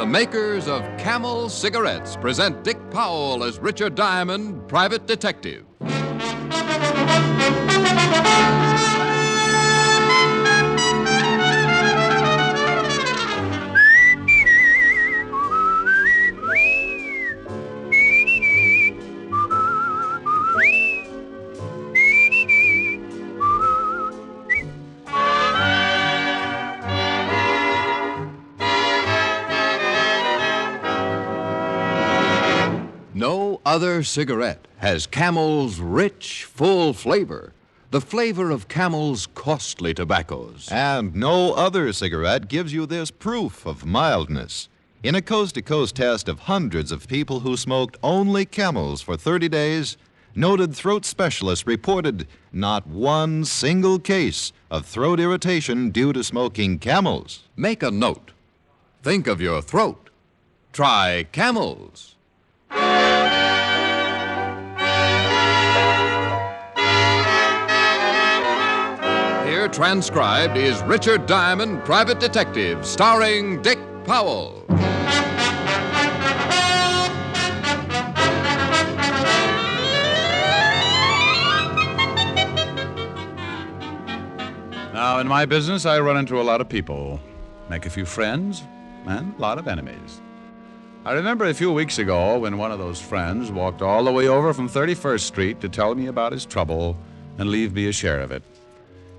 The makers of Camel cigarettes present Dick Powell as Richard Diamond, private detective. No other cigarette has Camel's rich, full flavor, the flavor of Camel's costly tobaccos. And no other cigarette gives you this proof of mildness. In a coast-to-coast test of hundreds of people who smoked only Camels for 30 days, noted throat specialists reported not one single case of throat irritation due to smoking Camels. Make a note. Think of your throat. Try Camels. Here transcribed is Richard Diamond, private detective, starring Dick Powell. Now, in my business, I run into a lot of people, make a few friends, and a lot of enemies. I remember a few weeks ago when one of those friends walked all the way over from 31st Street to tell me about his trouble and leave me a share of it.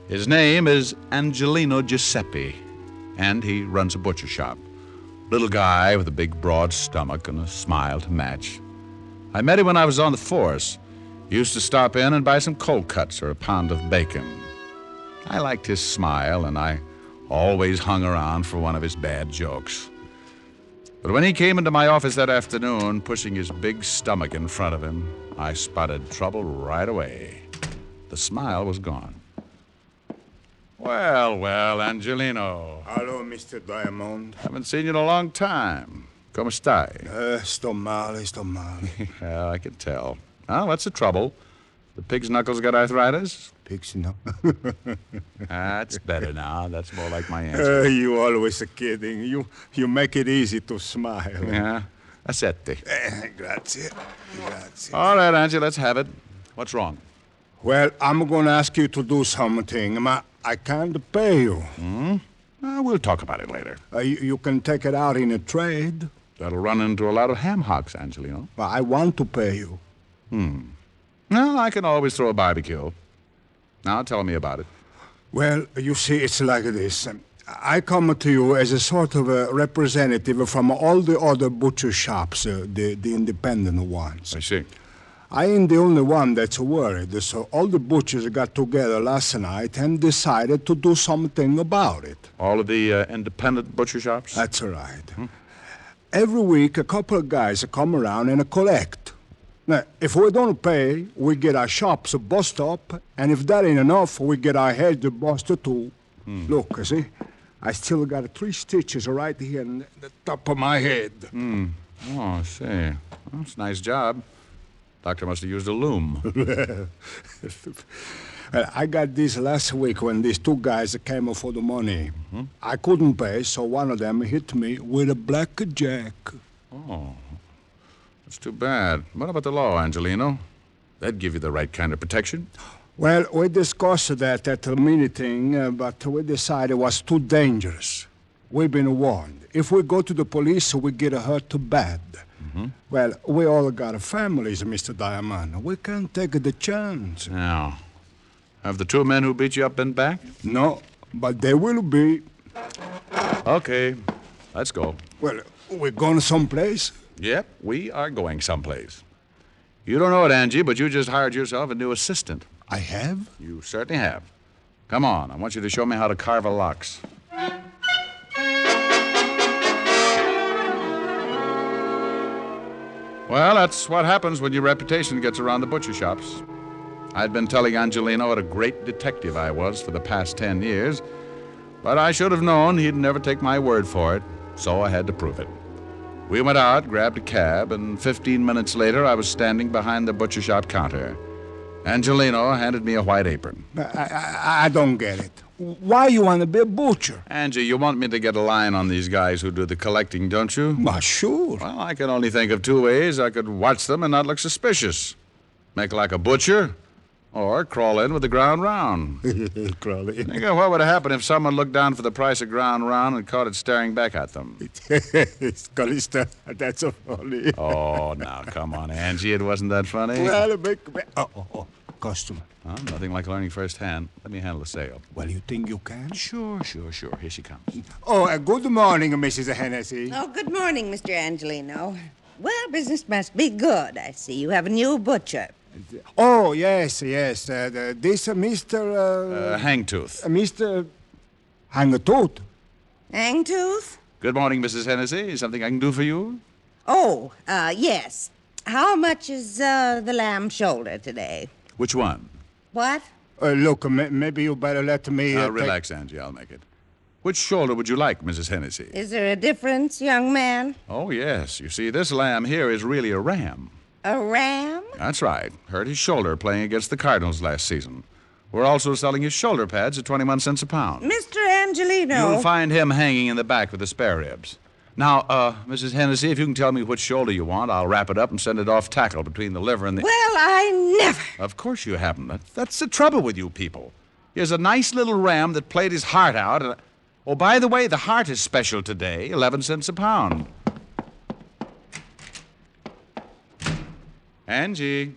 His name is Angelino Giuseppe, and he runs a butcher shop. Little guy with a big, broad stomach and a smile to match. I met him when I was on the force. He used to stop in and buy some cold cuts or a pound of bacon. I liked his smile, and I always hung around for one of his bad jokes. But when he came into my office that afternoon, pushing his big stomach in front of him, I spotted trouble right away. The smile was gone. Well, Angelino. Hello, Mr. Diamond. Haven't seen you in a long time. Come stai? Sto male. Yeah, I can tell. Oh, what's the trouble? The pig's knuckles got arthritis? Pig's no. That's better now. That's more like my answer. You always kidding. You make it easy to smile. Yeah. Accetti. Grazie. All right, Angie, let's have it. What's wrong? Well, I'm going to ask you to do something. I can't pay you. We'll talk about it later. You can take it out in a trade. That'll run into a lot of ham hocks, Angelino. But I want to pay you. Well, I can always throw a barbecue. Now, tell me about it. Well, you see, it's like this. I come to you as a sort of a representative from all the other butcher shops, the independent ones. I see. I ain't the only one that's worried, so all the butchers got together last night and decided to do something about it. All of the independent butcher shops? That's right. Every week, a couple of guys come around and collect. Now, if we don't pay, we get our shops bust up, and if that ain't enough, we get our heads busted too. Look, see? I still got 3 stitches right here in the top of my head. Oh, I see. Well, it's a nice job. Doctor must have used a loom. Well, I got this last week when these 2 guys came for the money. I couldn't pay, so one of them hit me with a blackjack. Oh, that's too bad. What about the law, Angelino? That'd give you the right kind of protection. Well, we discussed that at the meeting, but we decided it was too dangerous. We've been warned. If we go to the police, we get hurt bad. Well, we all got families, Mr. Diamond. We can't take the chance. Now, have the 2 men who beat you up been back? No, but they will be. Okay, let's go. Well, we're going someplace? Yep, we are going someplace. You don't know it, Angie, but you just hired yourself a new assistant. I have? You certainly have. Come on, I want you to show me how to carve a lox. Well, that's what happens when your reputation gets around the butcher shops. I'd been telling Angelino what a great detective I was for the past 10 years, but I should have known he'd never take my word for it, so I had to prove it. We went out, grabbed a cab, and 15 minutes later, I was standing behind the butcher shop counter. Angelino handed me a white apron. I don't get it. why you want to be a butcher? Angie, you want me to get a line on these guys who do the collecting, don't you? Well, sure. Well, I can only think of two ways I could watch them and not look suspicious. Make like a butcher, or crawl in with the ground round. Crawley. Think of what would happen if someone looked down for the price of ground round and caught it staring back at them. Callista, that's so funny. Oh, now, come on, Angie. It wasn't that funny. Well, customer. Huh? Nothing like learning firsthand. Let me handle the sale. Well, you think you can? Sure. Here she comes. Oh, good morning, Mrs. Hennessy. Oh, good morning, Mr. Angelino. Well, business must be good. I see you have a new butcher. Oh, yes. This Mr. Hangtooth. Mr. Hangtooth. Hangtooth? Good morning, Mrs. Hennessy. Something I can do for you? Oh, yes. How much is the lamb shoulder today? Which one? What? Look, maybe you better let me... Relax, Angie. I'll make it. Which shoulder would you like, Mrs. Hennessy? Is there a difference, young man? Oh, yes. You see, this lamb here is really a ram. A ram? That's right. Hurt his shoulder playing against the Cardinals last season. We're also selling his shoulder pads at 21 cents a pound. Mr. Angelino. You'll find him hanging in the back with the spare ribs. Now, Mrs. Hennessy, if you can tell me which shoulder you want, I'll wrap it up and send it off tackle between the liver and the... Well, I never. Of course you haven't. That's the trouble with you people. Here's a nice little ram that played his heart out. And... Oh, by the way, the heart is special today, 11 cents a pound. Angie.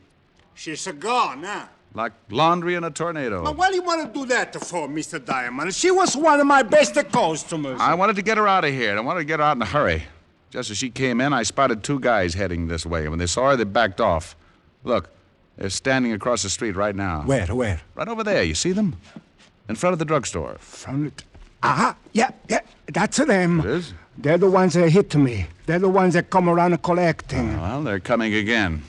She's gone, huh? Like laundry in a tornado. But what do you want to do that for, Mr. Diamond? She was one of my best customers. I wanted to get her out of here, and I wanted to get her out in a hurry. Just as she came in, I spotted two guys heading this way, and when they saw her, they backed off. Look, they're standing across the street right now. Where? Right over there. You see them? In front of the drugstore. Yeah, that's them. It is? They're the ones that hit me. They're the ones that come around collecting. Well, they're coming again.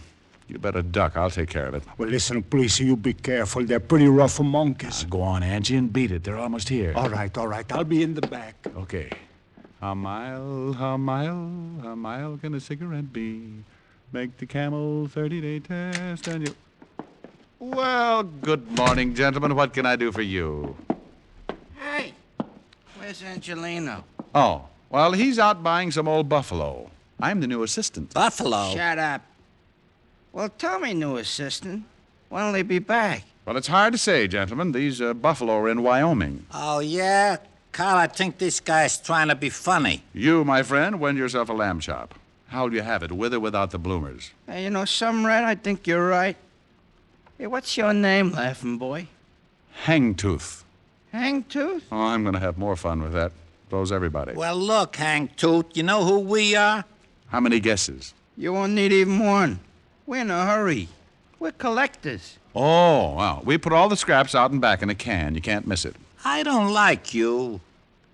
You better duck. I'll take care of it. Well, listen, please, you be careful. They're pretty rough monkeys. Go on, Angie, and beat it. They're almost here. All right. I'll be in the back. Okay. How mile can a cigarette be? Make the camel 30-day test and you... Well, good morning, gentlemen. What can I do for you? Hey, where's Angelino? Oh, well, he's out buying some old buffalo. I'm the new assistant. Buffalo? Shut up. Well, tell me, new assistant, when'll they be back? Well, it's hard to say, gentlemen. These buffalo are in Wyoming. Oh, yeah? Carl, I think this guy's trying to be funny. You, my friend, win yourself a lamb chop. How'll you have it, with or without the bloomers? Hey, you know something, Red? I think you're right. Hey, what's your name, laughing boy? Hangtooth. Hangtooth? Oh, I'm going to have more fun with that. Blows everybody. Well, look, Hangtooth, you know who we are? How many guesses? You won't need even one. We're in a hurry. We're collectors. Oh, well, we put all the scraps out and back in a can. You can't miss it. I don't like you.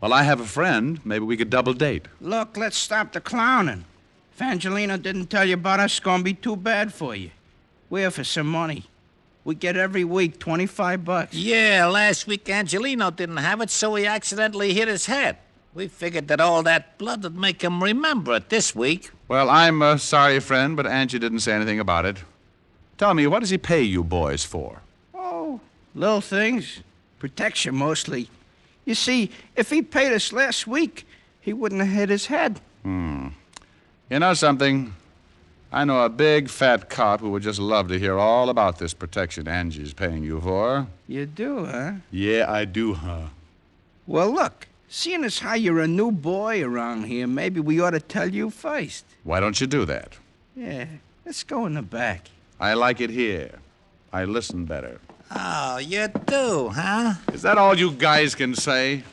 Well, I have a friend. Maybe we could double date. Look, let's stop the clowning. If Angelino didn't tell you about us, it's gonna be too bad for you. We're here for some money. We get every week $25. Yeah, last week Angelino didn't have it, so he accidentally hit his head. We figured that all that blood would make him remember it this week. Well, I'm sorry, friend, but Angie didn't say anything about it. Tell me, what does he pay you boys for? Oh, little things. Protection, mostly. You see, if he paid us last week, he wouldn't have hit his head. You know something? I know a big, fat cop who would just love to hear all about this protection Angie's paying you for. You do, huh? Yeah, I do, huh? Well, look, seeing as how you're a new boy around here, maybe we ought to tell you first. Why don't you do that? Yeah, let's go in the back. I like it here. I listen better. Oh, you do, huh? Is that all you guys can say?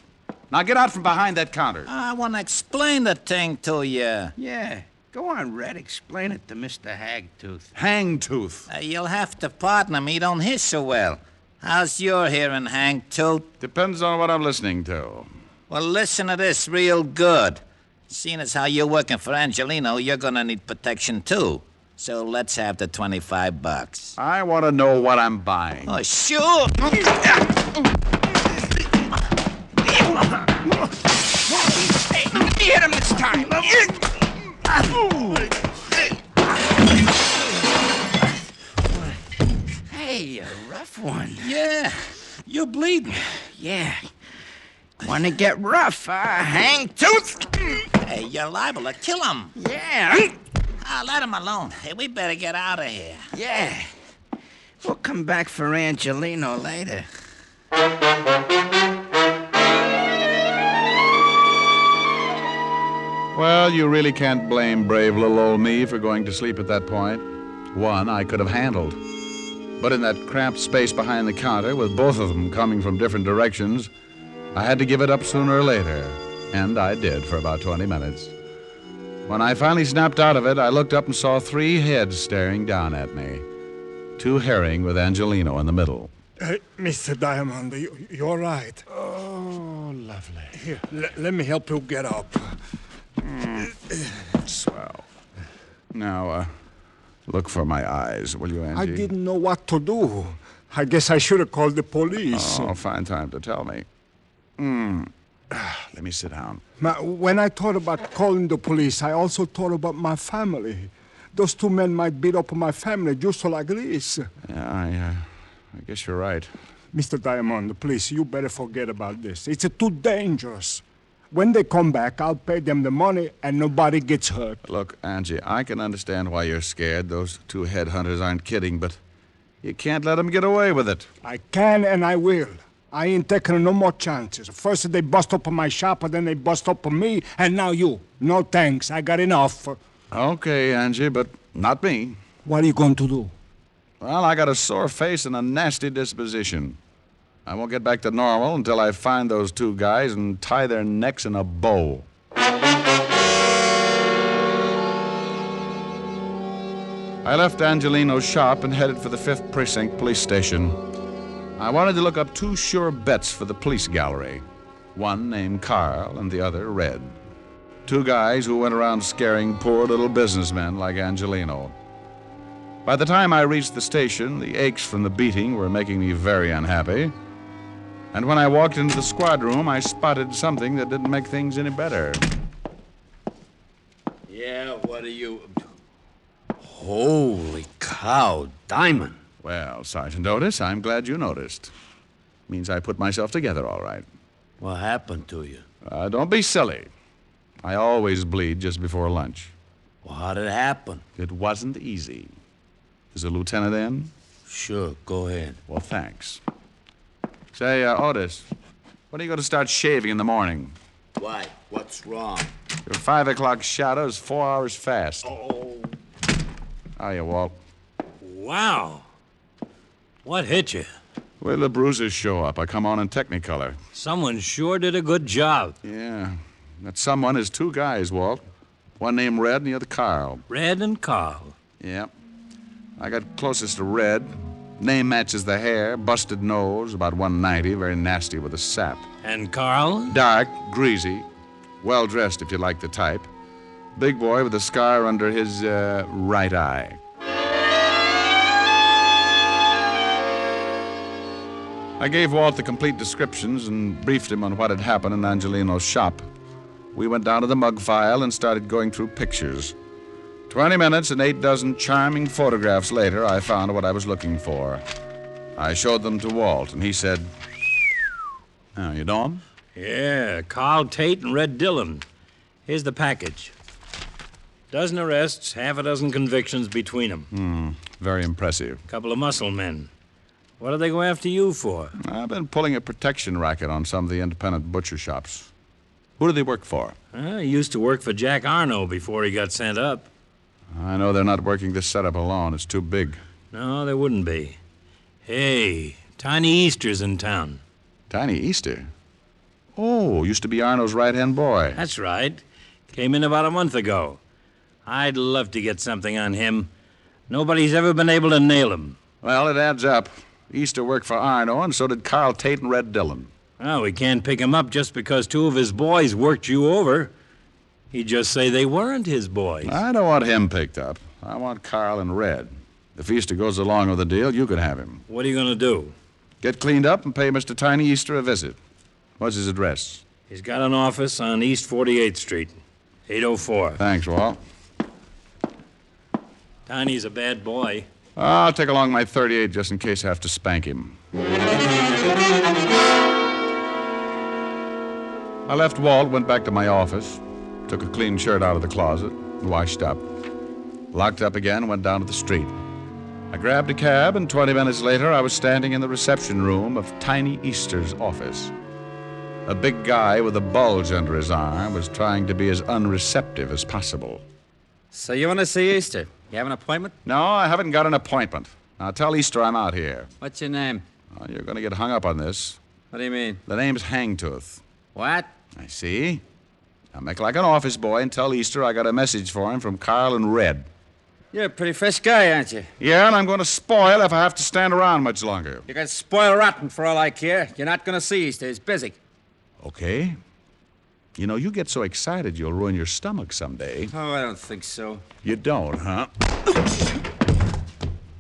Now get out from behind that counter. I want to explain the thing to you. Yeah, go on, Red. Explain it to Mr. Hagtooth. Hangtooth. You'll have to pardon me, he don't hear so well. How's your hearing, Hangtooth? Depends on what I'm listening to. Well, listen to this real good. Seeing as how you're working for Angelino, you're gonna need protection, too. So let's have the $25. I want to know what I'm buying. Oh, sure. Hit him this time. Hey, a rough one. Yeah. You're bleeding. Yeah. Want to get rough, hang tooth? Hey, you're liable to kill him. Yeah. Let him alone. Hey, we better get out of here. Yeah. We'll come back for Angelino later. Well, you really can't blame brave little old me for going to sleep at that point. One I could have handled. But in that cramped space behind the counter, with both of them coming from different directions, I had to give it up sooner or later. And I did for about 20 minutes. When I finally snapped out of it, I looked up and saw 3 heads staring down at me. 2 herring with Angelino in the middle. Mr. Diamond, you're right. Oh, lovely. Here, let me help you get up. Swell. Now, look for my eyes, will you, Angie? I didn't know what to do. I guess I should have called the police. Oh, fine time to tell me. Let me sit down. When I thought about calling the police, I also thought about my family. Those 2 men might beat up my family just like this. Yeah, I guess you're right. Mr. Diamond, please, you better forget about this. It's too dangerous. When they come back, I'll pay them the money and nobody gets hurt. Look, Angie, I can understand why you're scared. Those 2 headhunters aren't kidding, but you can't let them get away with it. I can and I will. I ain't taking no more chances. First they bust up my shop, and then they bust up me, and now you. No thanks, I got enough. Okay, Angie, but not me. What are you going to do? Well, I got a sore face and a nasty disposition. I won't get back to normal until I find those 2 guys and tie their necks in a bow. I left Angelino's shop and headed for the 5th Precinct Police Station. I wanted to look up 2 sure bets for the police gallery. One named Carl and the other Red. 2 guys who went around scaring poor little businessmen like Angelino. By the time I reached the station, the aches from the beating were making me very unhappy. And when I walked into the squad room, I spotted something that didn't make things any better. Yeah, what are you... Holy cow, Diamond. Well, Sergeant Otis, I'm glad you noticed. Means I put myself together all right. What happened to you? Don't be silly. I always bleed just before lunch. Well, how did it happen? It wasn't easy. Is the lieutenant in? Sure, go ahead. Well, thanks. Say, Otis, when are you going to start shaving in the morning? Why? What's wrong? Your 5 o'clock shadow is 4 hours fast. Oh. Hiya, Walt. Wow. What hit you? Wait till the bruises show up. I come on in Technicolor. Someone sure did a good job. Yeah. That someone is 2 guys, Walt. One named Red and the other Carl. Red and Carl. Yeah. I got closest to Red. Name matches the hair, busted nose, about 190, very nasty with a sap. And Carl? Dark, greasy, well-dressed if you like the type. Big boy with a scar under his right eye. I gave Walt the complete descriptions and briefed him on what had happened in Angelino's shop. We went down to the mug file and started going through pictures. 20 minutes and 8 dozen charming photographs later, I found what I was looking for. I showed them to Walt, and he said, "Oh, you know 'em?" Yeah, Carl Tate and Red Dillon. Here's the package. Dozen arrests, half a dozen convictions between them. Very impressive. Couple of muscle men. What do they go after you for? I've been pulling a protection racket on some of the independent butcher shops. Who do they work for? He used to work for Jack Arno before he got sent up. I know they're not working this setup alone. It's too big. No, there wouldn't be. Hey, Tiny Easter's in town. Tiny Easter? Oh, used to be Arno's right-hand boy. That's right. Came in about a month ago. I'd love to get something on him. Nobody's ever been able to nail him. Well, it adds up. Easter worked for Arno, and so did Carl Tate and Red Dillon. Oh, we can't pick him up just because 2 of his boys worked you over. He'd just say they weren't his boys. I don't want him picked up. I want Carl and Red. If Easter goes along with the deal, you can have him. What are you going to do? Get cleaned up and pay Mr. Tiny Easter a visit. What's his address? He's got an office on East 48th Street, 804. Thanks, Walt. Tiny's a bad boy. I'll take along my .38 just in case I have to spank him. I left Walt, went back to my office, took a clean shirt out of the closet, washed up. Locked up again, went down to the street. I grabbed a cab, and 20 minutes later, I was standing in the reception room of Tiny Easter's office. A big guy with a bulge under his arm was trying to be as unreceptive as possible. So you want to see Easter? You have an appointment? No, I haven't got an appointment. Now, tell Easter I'm out here. What's your name? Oh, you're going to get hung up on this. What do you mean? The name's Hangtooth. What? I see. Now, make like an office boy and tell Easter I got a message for him from Carl and Red. You're a pretty fresh guy, aren't you? Yeah, and I'm going to spoil if I have to stand around much longer. You can spoil rotten for all I care. You're not going to see Easter. He's busy. Okay. You know, you get so excited you'll ruin your stomach someday. Oh, I don't think so. You don't, huh?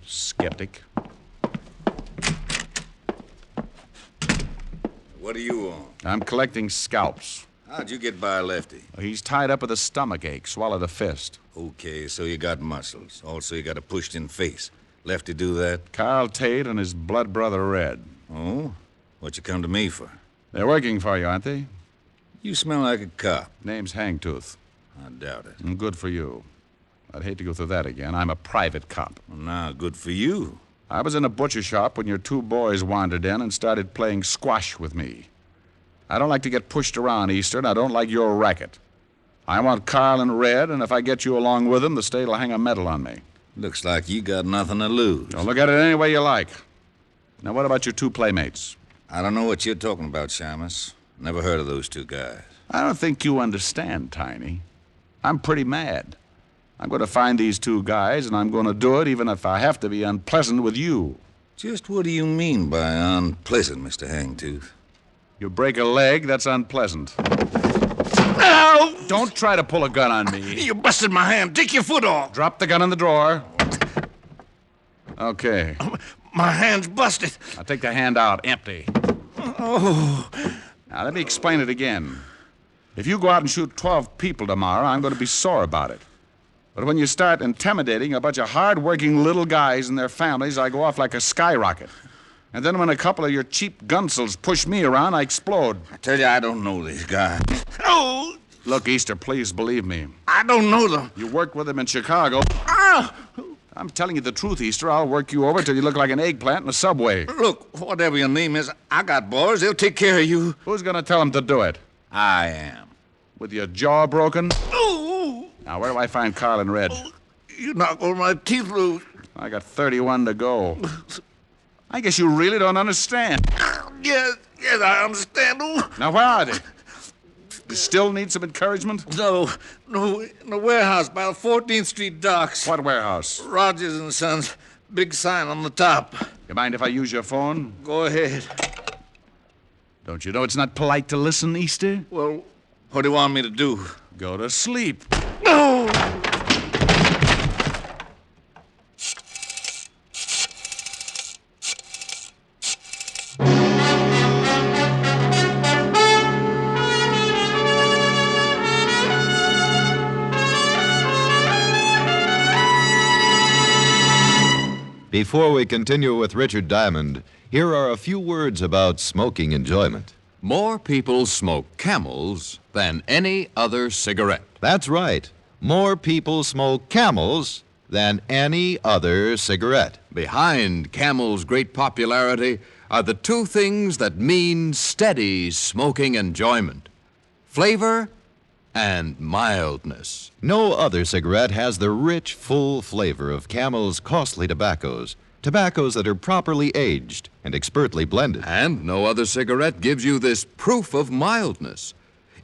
Skeptic. What are you on? I'm collecting scalps. How'd you get by Lefty? He's tied up with a stomach ache. Swallowed a fist. Okay, so you got muscles. Also, you got a pushed-in face. Lefty do that? Carl Tate and his blood brother Red. Oh? What you come to me for? They're working for you, aren't they? You smell like a cop. Name's Hangtooth. I doubt it. And good for you. I'd hate to go through that again. I'm a private cop. Well, now, good for you. I was in a butcher shop when your two boys wandered in and started playing squash with me. I don't like to get pushed around, Easter, and I don't like your racket. I want Carl and Red, and if I get you along with them, the state will hang a medal on me. Looks like you got nothing to lose. Don't look at it any way you like. Now, what about your two playmates? I don't know what you're talking about, Shamus. Never heard of those two guys. I don't think you understand, Tiny. I'm pretty mad. I'm going to find these two guys, and I'm going to do it even if I have to be unpleasant with you. Just what do you mean by unpleasant, Mr. Hangtooth? You break a leg, that's unpleasant. Ow! Don't try to pull a gun on me. You busted my hand. Take your foot off. Drop the gun in the drawer. Okay. My hand's busted. I'll take the hand out, empty. Oh. Now, let me explain it again. If you go out and shoot 12 people tomorrow, I'm going to be sore about it. But when you start intimidating a bunch of hard-working little guys and their families, I go off like a skyrocket. And then when a couple of your cheap gunsels push me around, I explode. I tell you, I don't know these guys. Oh! Look, Easter, please believe me. I don't know them. You worked with them in Chicago. Ah! I'm telling you the truth, Easter. I'll work you over till you look like an eggplant in a subway. Look, whatever your name is, I got boys. They'll take care of you. Who's going to tell them to do it? I am. With your jaw broken? Oh! Now, where do I find Carl and Red? Oh, you knocked all my teeth loose. I got 31 to go. I guess you really don't understand. Yes, I understand. Oh. Now, where are they? You still need some encouragement? No, in the warehouse by the 14th Street docks. What warehouse? Rogers and Sons. Big sign on the top. You mind if I use your phone? Go ahead. Don't you know it's not polite to listen, Easter? Well, what do you want me to do? Go to sleep. No! Before we continue with Richard Diamond, here are a few words about smoking enjoyment. More people smoke Camels than any other cigarette. That's right. More people smoke Camels than any other cigarette. Behind Camel's great popularity are the two things that mean steady smoking enjoyment: flavor and mildness. No other cigarette has the rich, full flavor of Camel's costly tobaccos that are properly aged and expertly blended. And no other cigarette gives you this proof of mildness.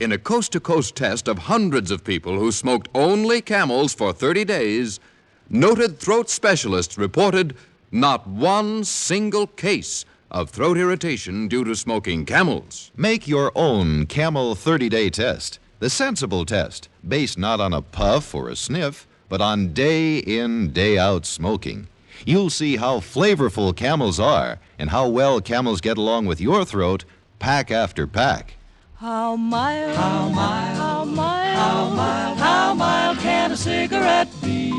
In a coast-to-coast test of hundreds of people who smoked only Camels for 30 days, noted throat specialists reported not one single case of throat irritation due to smoking Camels. Make your own Camel 30-day test. The sensible test, based not on a puff or a sniff, but on day-in, day-out smoking. You'll see how flavorful Camels are and how well Camels get along with your throat, pack after pack. How mild, how mild, how mild, how mild, how mild can a cigarette be? see.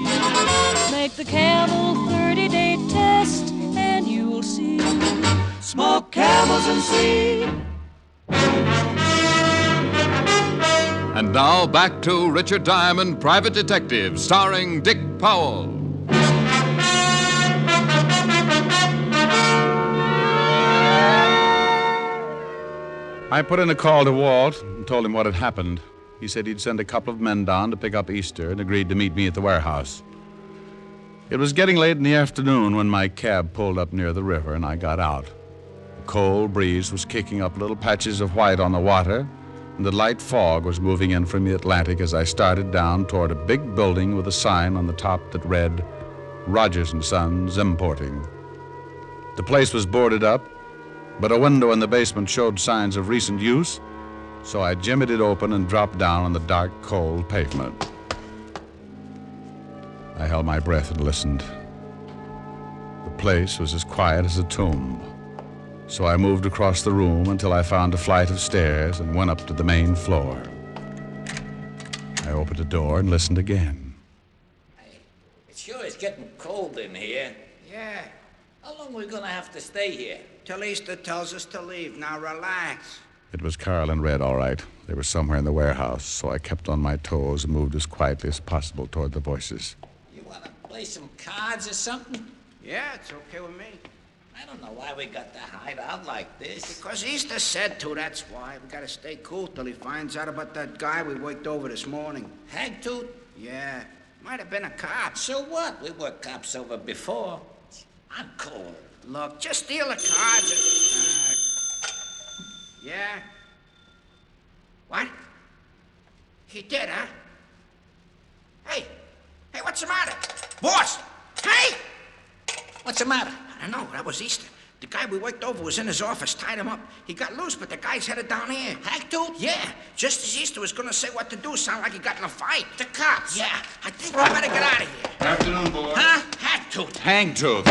Make the camel 30-day test and you'll see. Smoke camels and see. And now back to Richard Diamond, Private Detective, starring Dick Powell. I put in a call to Walt and told him what had happened. He said he'd send a couple of men down to pick up Easter and agreed to meet me at the warehouse. It was getting late in the afternoon when my cab pulled up near the river and I got out. The cold breeze was kicking up little patches of white on the water, and the light fog was moving in from the Atlantic as I started down toward a big building with a sign on the top that read, Rogers & Sons Importing. The place was boarded up, but a window in the basement showed signs of recent use, so I jimmied it open and dropped down on the dark, cold pavement. I held my breath and listened. The place was as quiet as a tomb, so I moved across the room until I found a flight of stairs and went up to the main floor. I opened the door and listened again. Hey, it sure is getting cold in here. Yeah, How long are we gonna have to stay here? till Easter tells us to leave. Now relax. It was Carl and Red, all right. They were somewhere in the warehouse, so I kept on my toes and moved as quietly as possible toward the voices. You wanna play some cards or something? Yeah, it's okay with me. I don't know why we got to hide out like this. Because Easter said to, that's why. We gotta stay cool till he finds out about that guy we worked over this morning. Hagtooth? Yeah, might have been a cop. So what? We were cops over before. I'm cold. Look, just steal the cards and... yeah? What? He did, huh? Hey, what's the matter? Boss! Hey! What's the matter? I don't know, that was Easter. The guy we worked over was in his office, tied him up. He got loose, but the guy's headed down here. Hagtooth? Yeah, just as Easter was gonna say what to do, sounded like he got in a fight. The cops? Yeah, I think we better get out of here. Afternoon, boys. Huh? Hagtooth. Hangtooth.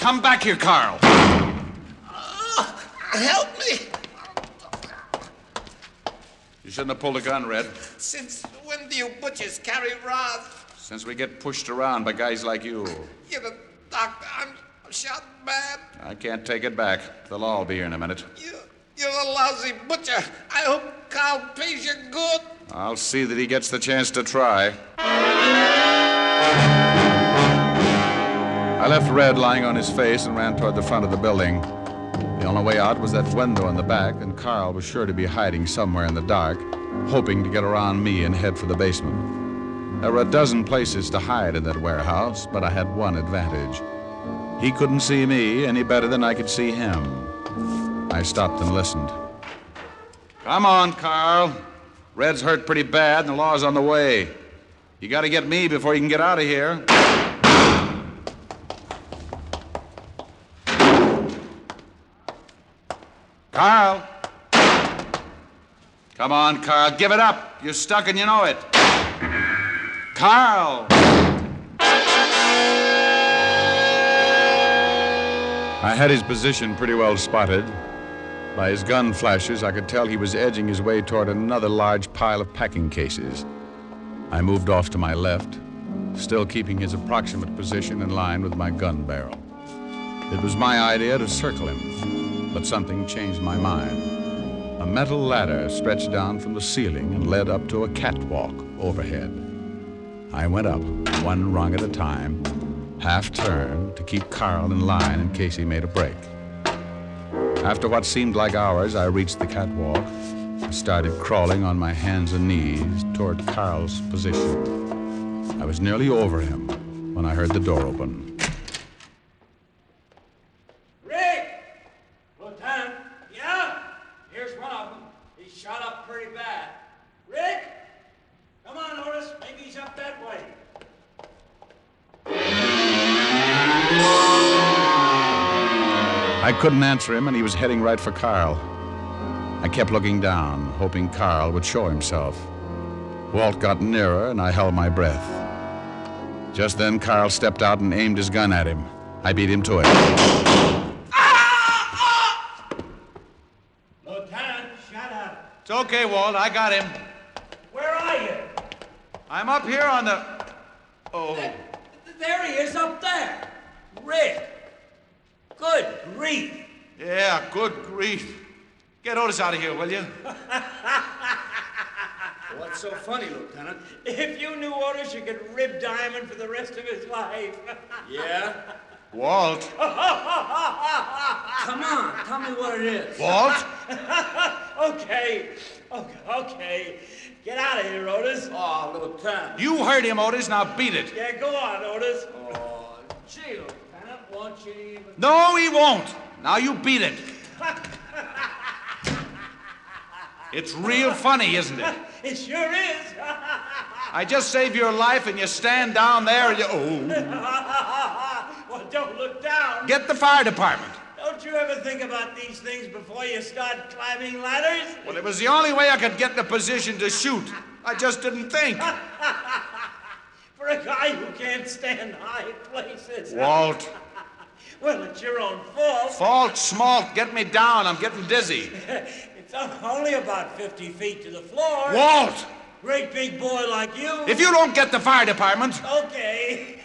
Come back here, Carl. Help me! You shouldn't have pulled a gun, Red. Since when do you butchers carry rods? Since we get pushed around by guys like you. You're the doctor. I'm shot bad. I can't take it back. They'll all be here in a minute. You're a lousy butcher. I hope Carl pays you good. I'll see that he gets the chance to try. I left Red lying on his face and ran toward the front of the building. The only way out was that window in the back, and Carl was sure to be hiding somewhere in the dark, hoping to get around me and head for the basement. There were a dozen places to hide in that warehouse, but I had one advantage. He couldn't see me any better than I could see him. I stopped and listened. Come on, Carl. Red's hurt pretty bad, and the law's on the way. You gotta get me before you can get out of here. Carl! Come on, Carl, give it up. You're stuck and you know it. Carl! I had his position pretty well spotted. By his gun flashes, I could tell he was edging his way toward another large pile of packing cases. I moved off to my left, still keeping his approximate position in line with my gun barrel. It was my idea to circle him, but something changed my mind. A metal ladder stretched down from the ceiling and led up to a catwalk overhead. I went up, one rung at a time, half-turned to keep Carl in line in case he made a break. After what seemed like hours, I reached the catwalk and started crawling on my hands and knees toward Carl's position. I was nearly over him when I heard the door open. Rick! Lieutenant? Yeah? Here's one of them. He's shot up pretty bad. Rick? Come on, Otis. Maybe he's up that way. I couldn't answer him, and he was heading right for Carl. I kept looking down, hoping Carl would show himself. Walt got nearer, and I held my breath. Just then, Carl stepped out and aimed his gun at him. I beat him to it. Lieutenant, shut up. It's okay, Walt. I got him. Where are you? I'm up here on the... Oh. There he is up there. Rick. Good grief. Yeah, good grief. Get Otis out of here, will you? What's so funny, Lieutenant? If you knew Otis, you could rib Diamond for the rest of his life. Yeah? Walt. Come on, tell me what it is. Walt? Okay. Get out of here, Otis. Oh, Lieutenant. You heard him, Otis. Now beat it. Yeah, go on, Otis. Oh, gee, Lieutenant, won't you even... No, he won't. Now you beat it. It's real funny, isn't it? It sure is. I just saved your life and you stand down there and you... Oh. Well, don't look down. Get the fire department. Don't you ever think about these things before you start climbing ladders? Well, it was the only way I could get in a position to shoot. I just didn't think. For a guy who can't stand high places. Walt. Well, it's your own fault. Fault, smalt. Get me down. I'm getting dizzy. It's only about 50 feet to the floor. Walt! Great big boy like you. If you don't get the fire department... Okay.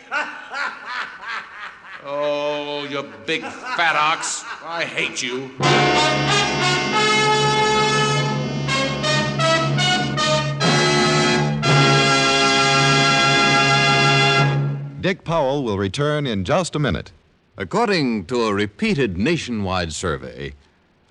Oh, you big fat ox. I hate you. Dick Powell will return in just a minute. According to a repeated nationwide survey,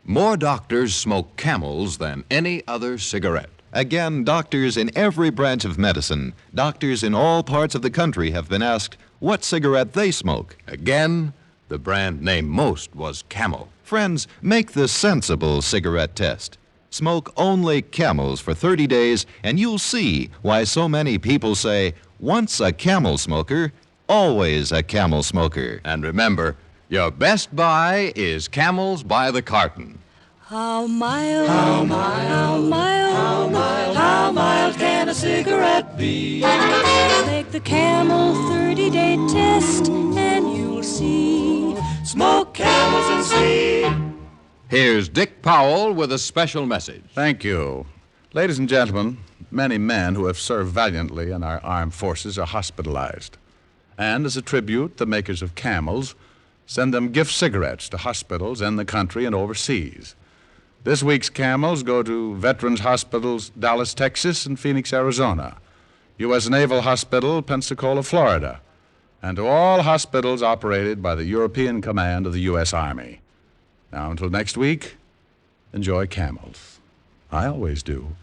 more doctors smoke Camels than any other cigarette. Again, doctors in every branch of medicine, doctors in all parts of the country have been asked what cigarette they smoke. Again, the brand named most was Camel. Friends, make the sensible cigarette test. Smoke only Camels for 30 days, and you'll see why so many people say, once a Camel smoker, always a Camel smoker. And remember, your best buy is Camels by the carton. How mild, how mild, how mild, how mild, how mild can a cigarette be? Make the Camel 30-day test and you'll see. Smoke Camels and see. Here's Dick Powell with a special message. Thank you. Ladies and gentlemen, many men who have served valiantly in our armed forces are hospitalized. And as a tribute, the makers of Camels send them gift cigarettes to hospitals in the country and overseas. This week's Camels go to Veterans Hospitals, Dallas, Texas, and Phoenix, Arizona, U.S. Naval Hospital, Pensacola, Florida, and to all hospitals operated by the European Command of the U.S. Army. Now, until next week, enjoy Camels. I always do.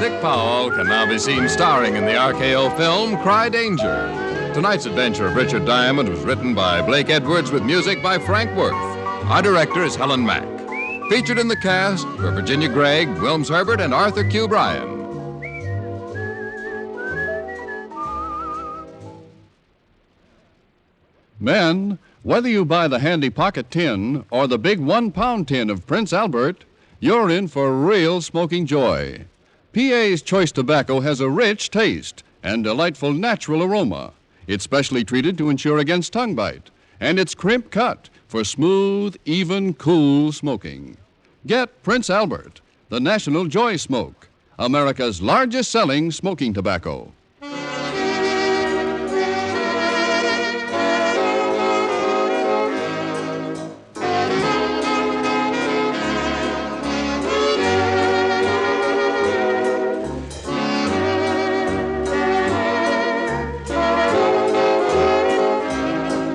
Dick Powell can now be seen starring in the RKO film Cry Danger. Tonight's adventure of Richard Diamond was written by Blake Edwards with music by Frank Worth. Our director is Helen Mack. Featured in the cast were Virginia Gregg, Wilms Herbert, and Arthur Q. Bryan. Men, whether you buy the handy pocket tin or the big 1-pound tin of Prince Albert, you're in for real smoking joy. PA's Choice Tobacco has a rich taste and delightful natural aroma. It's specially treated to ensure against tongue bite, and it's crimp cut for smooth, even, cool smoking. Get Prince Albert, the National Joy Smoke, America's largest selling smoking tobacco.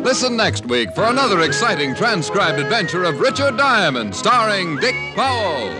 Listen next week for another exciting transcribed adventure of Richard Diamond, starring Dick Powell.